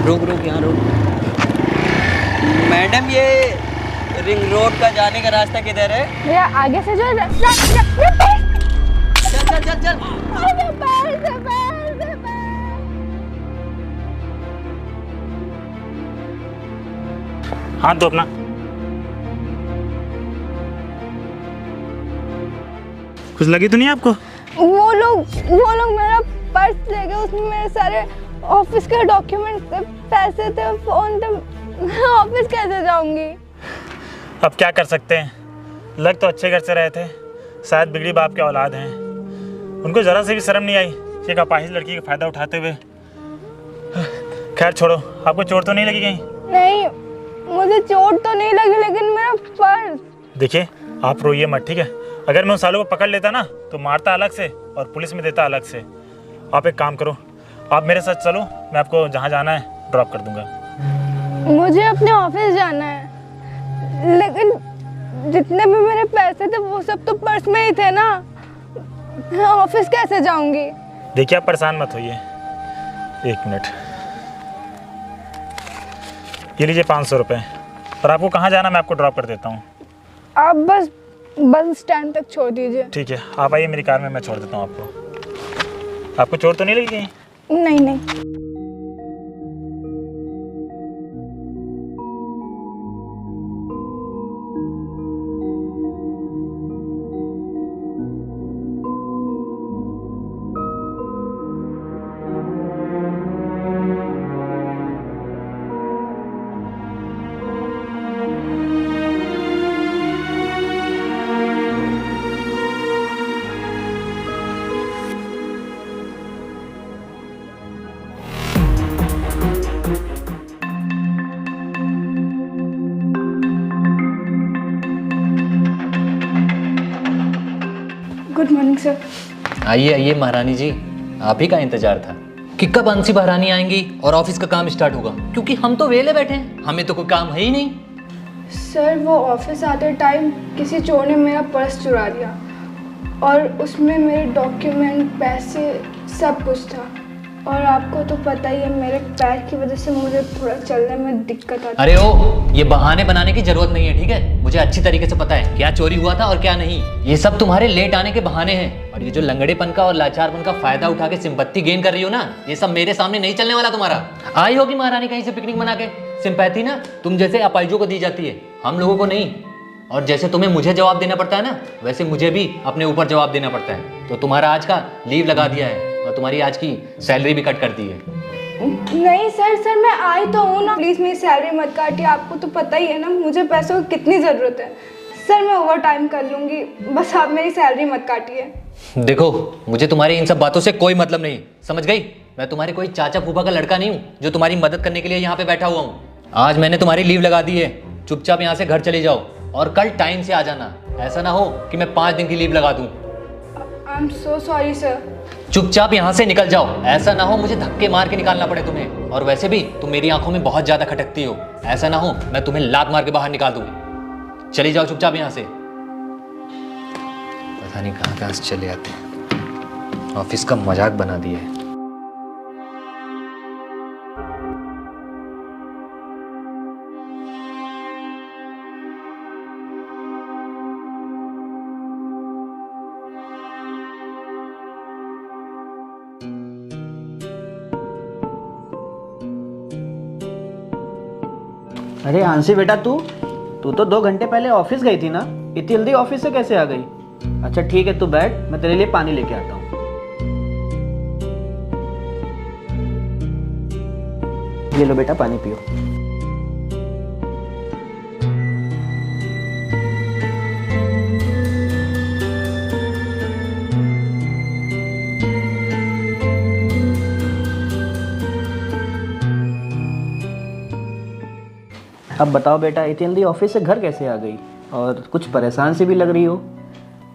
रुक रुक यहाँ रुक। मैडम ये रिंग रोड का जाने का रास्ता किधर है? भैया आगे से जो चल चल चल चल। हाथ दो अपना। कुछ लगी तो नहीं आपको? वो लोग मेरा पर्स ले गए, उसमें मेरे सारे ऑफिस के डॉक्यूमेंट थे, पैसे थे, फोन थे। मैं ऑफिस कैसे जाऊंगी? अब क्या कर सकते हैं, लग तो अच्छे घर से रहे थे, शायद बिगड़ी बाप के औलाद हैं। उनको ज़रा से भी शर्म नहीं आई एक अपाहिज लड़की का फ़ायदा उठाते हुए। खैर छोड़ो, आपको चोट तो नहीं लगी कहीं? नहीं, मुझे चोट तो नहीं लगी, लेकिन मेरा पर्स। देखिए आप रोइए मत, ठीक है? अगर मैं उन सालों को पकड़ लेता ना तो मारता अलग से और पुलिस में देता अलग से। आप एक काम करो, आप मेरे साथ चलो, मैं आपको जहाँ जाना है ड्रॉप कर दूँगा। मुझे अपने ऑफिस जाना है, लेकिन जितने भी मेरे पैसे थे वो सब तो पर्स में ही थे ना। मैं ऑफिस कैसे जाऊंगी? देखिए आप परेशान मत होइए, एक मिनट, ये लीजिए 500 रुपये, और आपको कहाँ जाना मैं आपको ड्रॉप कर देता हूँ। आप बस स्टैंड तक छोड़ दीजिए। ठीक है, आप आइए मेरी कार में, मैं छोड़ देता हूँ आपको। आपको चोट तो नहीं लगी कहीं? नहीं नहीं। Good morning sir. आइए आइए महारानी जी, आप ही का इंतजार था कि कब अंशी महारानी आएंगी और ऑफिस का काम स्टार्ट होगा, क्योंकि हम तो वेले बैठे हैं, हमें तो कोई काम है ही नहीं। सर वो ऑफिस आते टाइम किसी चोर ने मेरा पर्स चुरा लिया और उसमें मेरे डॉक्यूमेंट, पैसे, सब कुछ था। और आपको तो पता ही है मेरे पैर की वजह से मुझे थोड़ा चलने में दिक्कत आती है। अरे ओ, ये बहाने बनाने की जरूरत नहीं है, ठीक है? मुझे अच्छी तरीके से पता है क्या चोरी हुआ था और क्या नहीं। ये सब तुम्हारे लेट आने के बहाने हैं, और ये जो लंगड़ेपन का और लाचारपन का फायदा उठा के सिंपैथी गेन कर रही हो ना, ये सब मेरे सामने नहीं चलने वाला तुम्हारा। आई होगी महारानी कहीं से पिकनिक मना के, सिंपैथी ना तुम जैसे अपाहिजों को दी जाती है, हम लोगों को नहीं। और जैसे तुम्हें मुझे जवाब देना पड़ता है ना, वैसे मुझे भी अपने ऊपर जवाब देना पड़ता है। तो तुम्हारा आज का लीव लगा दिया है और तुम्हारी आज की सैलरी भी कट कर दी है। नहीं सर मैं आई तो हूँ ना, प्लीज़ मेरी सैलरी मत काटिए। आपको तो पता ही है ना मुझे पैसों की कितनी ज़रूरत है। सर मैं ओवर टाइम कर लूँगी, बस आप मेरी सैलरी मत काटिए। देखो मुझे तुम्हारी इन सब बातों से कोई मतलब नहीं, समझ गई? मैं तुम्हारे कोई चाचा फूफा का लड़का नहीं हूँ जो तुम्हारी मदद करने के लिए यहाँ पे बैठा हुआ हूँ। आज मैंने तुम्हारी लीव लगा दी है, चुपचाप यहाँ से घर चले जाओ और कल टाइम से आ जाना। ऐसा ना हो कि मैं 5 दिन की लीव लगा दूँ। I am so sorry sir. चुपचाप यहाँ से निकल जाओ, ऐसा ना हो मुझे धक्के मार के निकालना पड़े तुम्हें। और वैसे भी तुम मेरी आंखों में बहुत ज्यादा खटकती हो, ऐसा ना हो मैं तुम्हें लात मार के बाहर निकाल दूँ। चली जाओ चुपचाप यहाँ से। पता नहीं कहाँ कहाँ से चले आते हैं, ऑफिस का मजाक बना दिया है। अरे आंसी बेटा, तू तो 2 घंटे पहले ऑफिस गई थी ना, इतनी जल्दी ऑफिस से कैसे आ गई? अच्छा ठीक है, तू बैठ, मैं तेरे लिए पानी लेके आता हूँ। ये लो बेटा, पानी पियो। अब बताओ बेटा, इतनी जल्दी ऑफिस से घर कैसे आ गई? और कुछ परेशान सी भी लग रही हो।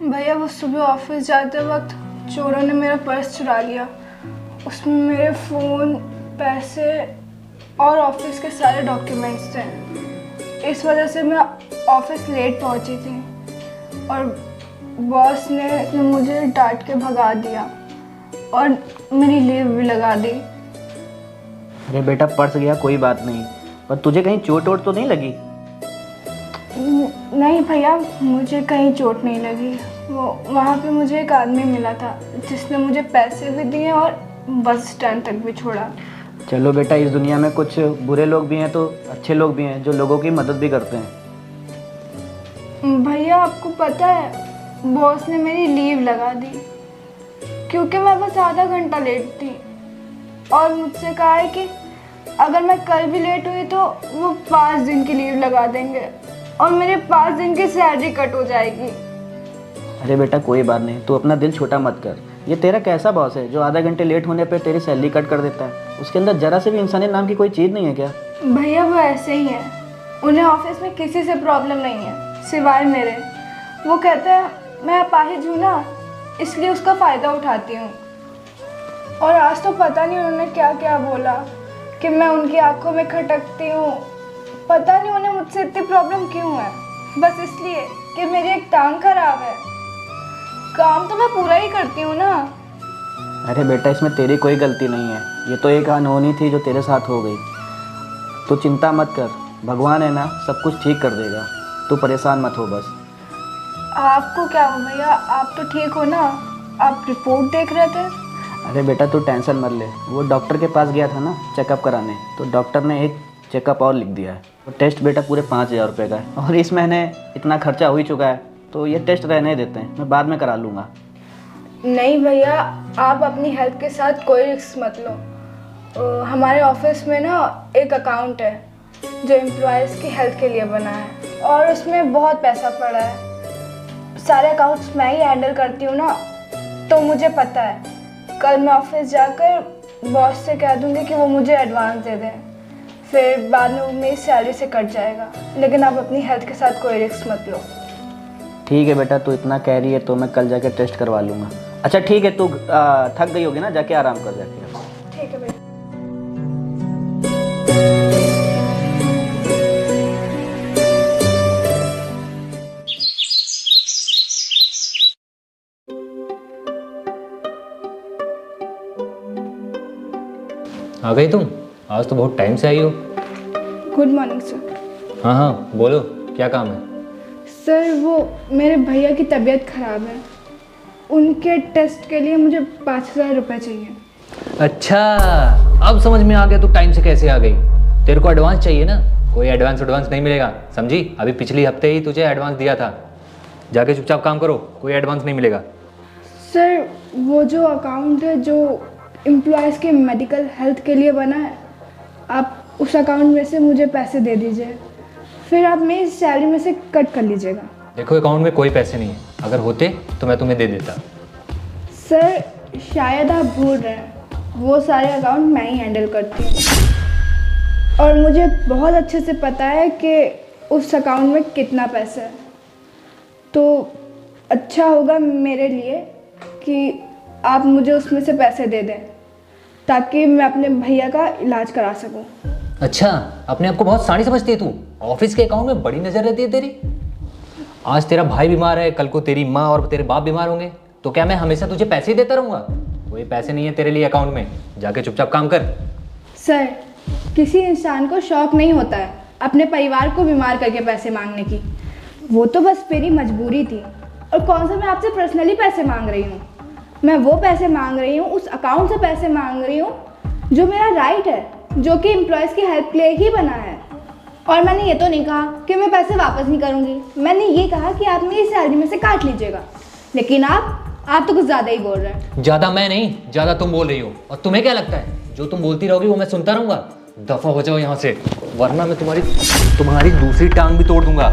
भैया वो सुबह ऑफिस जाते वक्त चोरों ने मेरा पर्स चुरा लिया। उसमें मेरे फ़ोन, पैसे और ऑफिस के सारे डॉक्यूमेंट्स थे। इस वजह से मैं ऑफिस लेट पहुंची थी और बॉस ने मुझे डांट के भगा दिया और मेरी लीव भी लगा दी। अरे बेटा पर्स गया कोई बात नहीं, पर तुझे कहीं चोट वोट तो नहीं लगी? नहीं भैया, मुझे कहीं चोट नहीं लगी। वो वहाँ पे मुझे एक आदमी मिला था जिसने मुझे पैसे भी दिए और बस स्टैंड तक भी छोड़ा। चलो बेटा, इस दुनिया में कुछ बुरे लोग भी हैं तो अच्छे लोग भी हैं जो लोगों की मदद भी करते हैं। भैया आपको पता है, बॉस ने मेरी लीव लगा दी क्योंकि मैं बस आधा घंटा लेट थी, और मुझसे कहा है कि अगर मैं कल भी लेट हुई तो वो 5 दिन की लीव लगा देंगे और मेरे 5 दिन की सैलरी कट हो जाएगी। अरे बेटा कोई बात नहीं, तू अपना दिल छोटा मत कर। ये तेरा कैसा बॉस है जो आधा घंटे लेट होने पे तेरी सैलरी कट कर देता है? उसके अंदर जरा से भी इंसानियत नाम की कोई चीज़ नहीं है क्या? भैया वो ऐसे ही है, उन्हें ऑफिस में किसी से प्रॉब्लम नहीं है सिवाय मेरे। वो कहते हैं मैं अपाहिज हूँ ना, इसलिए उसका फ़ायदा उठाती हूँ। और आज तो पता नहीं उन्होंने क्या क्या बोला कि मैं उनकी आंखों में खटकती हूँ। पता नहीं उन्हें मुझसे इतनी प्रॉब्लम क्यों है, बस इसलिए कि मेरी एक टांग खराब है। काम तो मैं पूरा ही करती हूँ ना। अरे बेटा इसमें तेरी कोई गलती नहीं है, ये तो एक अनहोनी थी जो तेरे साथ हो गई। तू चिंता मत कर, भगवान है ना, सब कुछ ठीक कर देगा। तू परेशान मत हो बस। आपको क्या हो भैया, आप तो ठीक हो ना? आप रिपोर्ट देख रहे थे? अरे बेटा तू टेंशन मत ले, वो डॉक्टर के पास गया था ना चेकअप कराने, तो डॉक्टर ने एक चेकअप और लिख दिया है। वो टेस्ट बेटा पूरे 5,000 रुपये का है, और इस महीने इतना खर्चा हो ही चुका है, तो ये टेस्ट रहने देते हैं, मैं बाद में करा लूँगा। नहीं भैया, आप अपनी हेल्थ के साथ कोई रिस्क मत लो। हमारे ऑफिस में ना एक अकाउंट है जो एम्प्लॉयज़ की हेल्थ के लिए बना है, और उसमें बहुत पैसा पड़ा है। सारे अकाउंट्स मैं ही हैंडल करती हूँ ना, तो मुझे पता है। कल मैं ऑफिस जाकर बॉस से कह दूँगी कि वो मुझे एडवांस दे दें, फिर बाद में वो मेरी सैलरी से कट जाएगा। लेकिन आप अपनी हेल्थ के साथ कोई रिस्क मत लो। ठीक है बेटा, तू इतना कह रही है तो मैं कल जाके टेस्ट करवा लूँगा। अच्छा ठीक है, तू थक गई होगी ना, जाके आराम कर जाके। ठीक है भैया। आ गई तुम? आज तो बहुत टाइम से आई हो। Good morning sir. हाँ हाँ बोलो, क्या काम है? सर वो मेरे भैया की तबीयत ख़राब है, उनके टेस्ट के लिए मुझे 5,000 रुपये चाहिए। अच्छा, अब समझ में आ गया तू टाइम से कैसे आ गई। तेरे को एडवांस चाहिए ना? कोई एडवांस नहीं मिलेगा, समझी? अभी पिछले हफ्ते ही तुझे एडवांस दिया था। जाके चुपचाप काम करो, कोई एडवांस नहीं मिलेगा। सर वो जो अकाउंट है जो एम्प्लॉयज़ के मेडिकल हेल्थ के लिए बना है, आप उस अकाउंट में से मुझे पैसे दे दीजिए, फिर आप मेरी सैलरी में से कट कर लीजिएगा। देखो अकाउंट में कोई पैसे नहीं है, अगर होते तो मैं तुम्हें दे देता। सर शायद आप भूल रहे हैं, वो सारे अकाउंट मैं ही हैंडल करती हूँ, और मुझे बहुत अच्छे से पता है कि उस अकाउंट में कितना पैसा है। तो अच्छा होगा मेरे लिए कि आप मुझे उसमें से पैसे दे दें, ताकि मैं अपने भैया का इलाज करा सकूं। अच्छा, अपने आप को बहुत साड़ी समझती है तू। ऑफिस के अकाउंट में बड़ी नज़र रहती है तेरी। आज तेरा भाई बीमार है, कल को तेरी माँ और तेरे बाप बीमार होंगे, तो क्या मैं हमेशा तुझे पैसे ही देता रहूँगा? कोई पैसे नहीं है तेरे लिए अकाउंट में, जाके चुपचाप काम कर। सर किसी इंसान को शौक नहीं होता है अपने परिवार को बीमार करके पैसे मांगने की, वो तो बस मेरी मजबूरी थी। और कौन सा मैं आपसे पर्सनली पैसे मांग रही हूँ, मैं वो पैसे मांग रही हूँ, उस अकाउंट से पैसे मांग रही हूँ जो मेरा राइट है, जो कि एम्प्लॉयज़ की हेल्प के लिए ही बना है। और मैंने ये तो नहीं कहा कि मैं पैसे वापस नहीं करूँगी, मैंने ये कहा कि आप मेरी सैलरी में से काट लीजिएगा। लेकिन आप तो कुछ ज़्यादा ही बोल रहे हैं। ज़्यादा मैं नहीं, ज़्यादा तुम बोल रही हो। और तुम्हें क्या लगता है जो तुम बोलती रहोगी वो मैं सुनता रहूँगा? दफ़ा हो जाओ यहाँ से, वरना मैं तुम्हारी दूसरी टांग भी तोड़ दूंगा।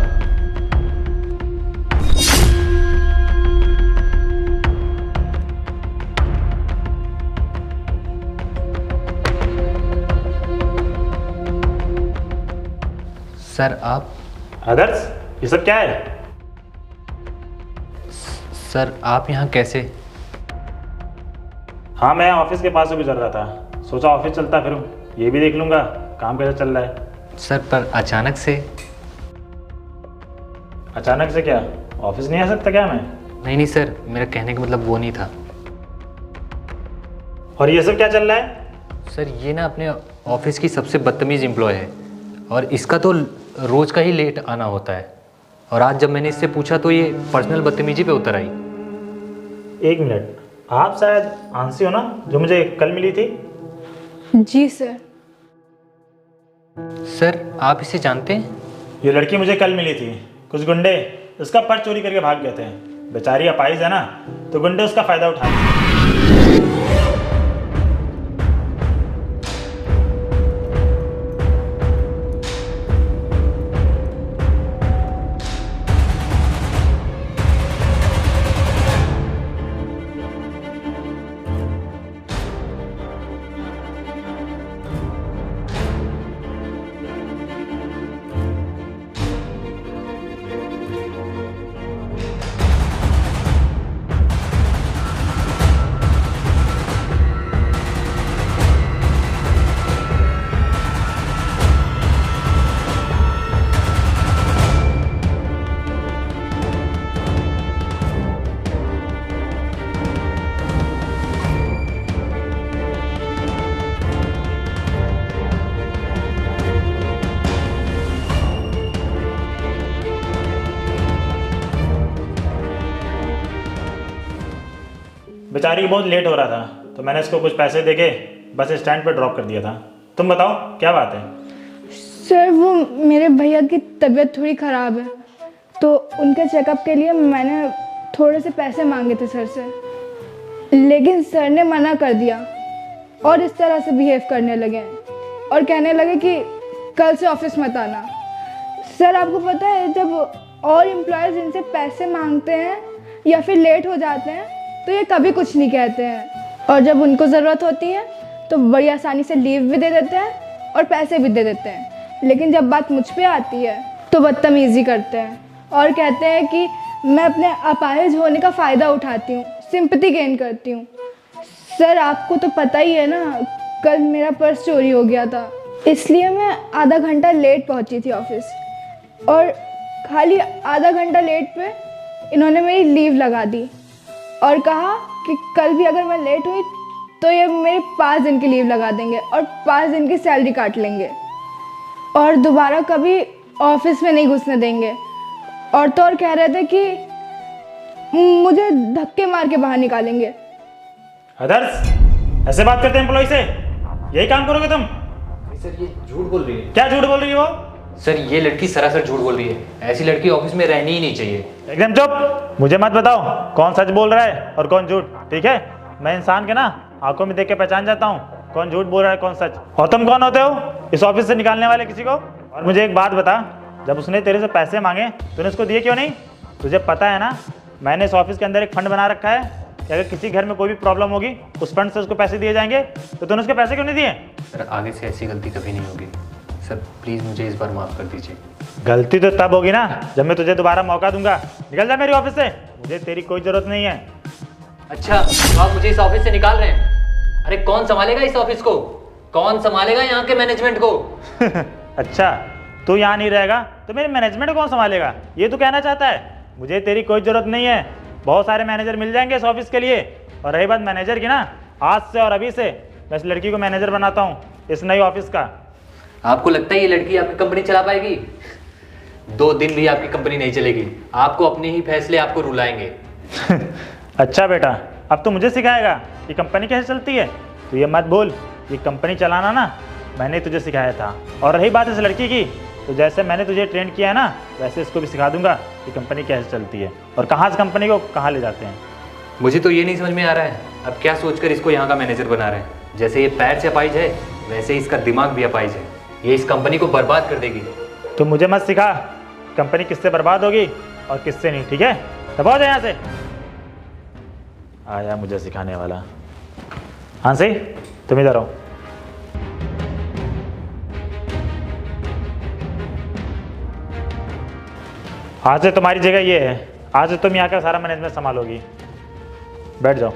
सर आप? आदर्श, ये सब क्या है? सर आप यहाँ कैसे? हाँ मैं ऑफिस के पास से गुजर रहा था, सोचा ऑफिस चलता फिरूं, ये भी देख लूंगा काम कैसा चल रहा है। सर पर अचानक से? अचानक से क्या, ऑफिस नहीं आ सकता क्या मैं? नहीं सर, मेरा कहने का मतलब वो नहीं था। और ये सब क्या चल रहा है? सर ये ना अपने ऑफिस की सबसे बदतमीज़ एम्प्लॉय है और इसका तो रोज़ का ही लेट आना होता है। और आज जब मैंने इससे पूछा तो ये पर्सनल बदतमीजी पे उतर आई। 1 मिनट, आप शायद आंसी हो ना, जो मुझे कल मिली थी? जी सर। सर आप इसे जानते हैं? ये लड़की मुझे कल मिली थी। कुछ गुंडे उसका पर्स चोरी करके भाग गए थे। बेचारी अपाहिज है ना, तो गुंडे उसका फ़ायदा उठा रहे। बेचारी को बहुत लेट हो रहा था, तो मैंने इसको कुछ पैसे देके बस स्टैंड पर ड्रॉप कर दिया था। तुम बताओ क्या बात है? सर वो मेरे भैया की तबीयत थोड़ी ख़राब है, तो उनके चेकअप के लिए मैंने थोड़े से पैसे मांगे थे सर से, लेकिन सर ने मना कर दिया और इस तरह से बिहेव करने लगे और कहने लगे कि कल से ऑफिस मत आना। सर आपको पता है, जब और एम्प्लॉयज़ इनसे पैसे मांगते हैं या फिर लेट हो जाते हैं तो ये कभी कुछ नहीं कहते हैं, और जब उनको ज़रूरत होती है तो बड़ी आसानी से लीव भी दे देते हैं और पैसे भी दे देते हैं। लेकिन जब बात मुझ पे आती है तो बदतमीज़ी करते हैं और कहते हैं कि मैं अपने अपाहिज होने का फ़ायदा उठाती हूँ, सिंपैथी गेन करती हूँ। सर आपको तो पता ही है ना, कल मेरा पर्स चोरी हो गया था, इसलिए मैं आधा घंटा लेट पहुँची थी ऑफिस, और खाली आधा घंटा लेट पे इन्होंने मेरी लीव लगा दी और कहा कि कल भी अगर मैं लेट हुई तो ये मेरे 5 दिन की लीव लगा देंगे और 5 दिन की सैलरी काट लेंगे और दोबारा कभी ऑफिस में नहीं घुसने देंगे। और तो और कह रहे थे कि मुझे धक्के मार के बाहर निकालेंगे। आदर्श, ऐसे बात करते हैं एम्प्लॉय से? यही काम करोगे तुम? सर ये झूठ बोल रही है। क्या झूठ बोल रही है वो? सर ये लड़की सरासर झूठ बोल रही है। ऐसी लड़की ऑफिस में रहनी ही नहीं चाहिए। एकदम चुप। मुझे मत बताओ कौन सच बोल रहा है और कौन झूठ, ठीक है? मैं इंसान के ना आंखों में देख के पहचान जाता हूँ कौन झूठ बोल रहा है कौन सच। और तुम कौन होते हो इस ऑफिस से निकालने वाले किसी को? और मुझे एक बात बता, जब उसने तेरे से पैसे मांगे तूने उसको दिए क्यों नहीं? तुझे पता है ना, मैंने इस ऑफिस के अंदर एक फंड बना रखा है कि अगर किसी घर में कोई भी प्रॉब्लम होगी उस फंड से उसको पैसे दिए जाएंगे, तो तूने उसके पैसे क्यों नहीं दिए? सर आगे से ऐसी गलती कभी नहीं होगी। सर प्लीज़ मुझे इस बार माफ़ कर दीजिए। गलती तो तब होगी ना जब मैं तुझे दोबारा मौका दूंगा। निकल जा मेरी ऑफिस से, मुझे तेरी कोई ज़रूरत नहीं है। अच्छा तो आप मुझे इस ऑफिस से निकाल रहे हैं? अरे कौन संभालेगा इस ऑफिस को? कौन संभालेगा यहाँ के मैनेजमेंट को? अच्छा, तू यहाँ नहीं रहेगा तो मेरे मैनेजमेंट को कौन संभालेगा, ये तू कहना चाहता है? मुझे तेरी कोई ज़रूरत नहीं है, बहुत सारे मैनेजर मिल जाएंगे इस ऑफिस के लिए। और रही बात मैनेजर की ना, आज से और अभी से मैं इस लड़की को मैनेजर बनाता हूँ इस नई ऑफिस का। आपको लगता है ये लड़की आपकी कंपनी चला पाएगी? 2 दिन भी आपकी कंपनी नहीं चलेगी। आपको अपने ही फैसले आपको रुलाएंगे। अच्छा बेटा, अब तो मुझे सिखाएगा कि कंपनी कैसे चलती है? तो ये मत भूल, ये कंपनी चलाना ना मैंने तुझे सिखाया था। और रही बात इस लड़की की, तो जैसे मैंने तुझे ट्रेन किया है ना, वैसे इसको भी सिखा दूंगा कि कंपनी कैसे चलती है और कहाँ से कंपनी को कहाँ ले जाते हैं। मुझे तो ये नहीं समझ में आ रहा है अब क्या सोचकर इसको यहाँ का मैनेजर बना रहे हैं। जैसे ये पैर से अपाहिज है वैसे इसका दिमाग भी अपाहिज है। ये इस कंपनी को बर्बाद कर देगी। तो मुझे मत सिखा कंपनी किससे बर्बाद होगी और किससे नहीं, ठीक है? दबाओ जाए यहाँ से। आया मुझे सिखाने वाला। हाँ सही, तुम इधर आओ। आज से तुम्हारी जगह ये है, आज से तुम यहाँ का सारा मैनेजमेंट संभालोगी। बैठ जाओ।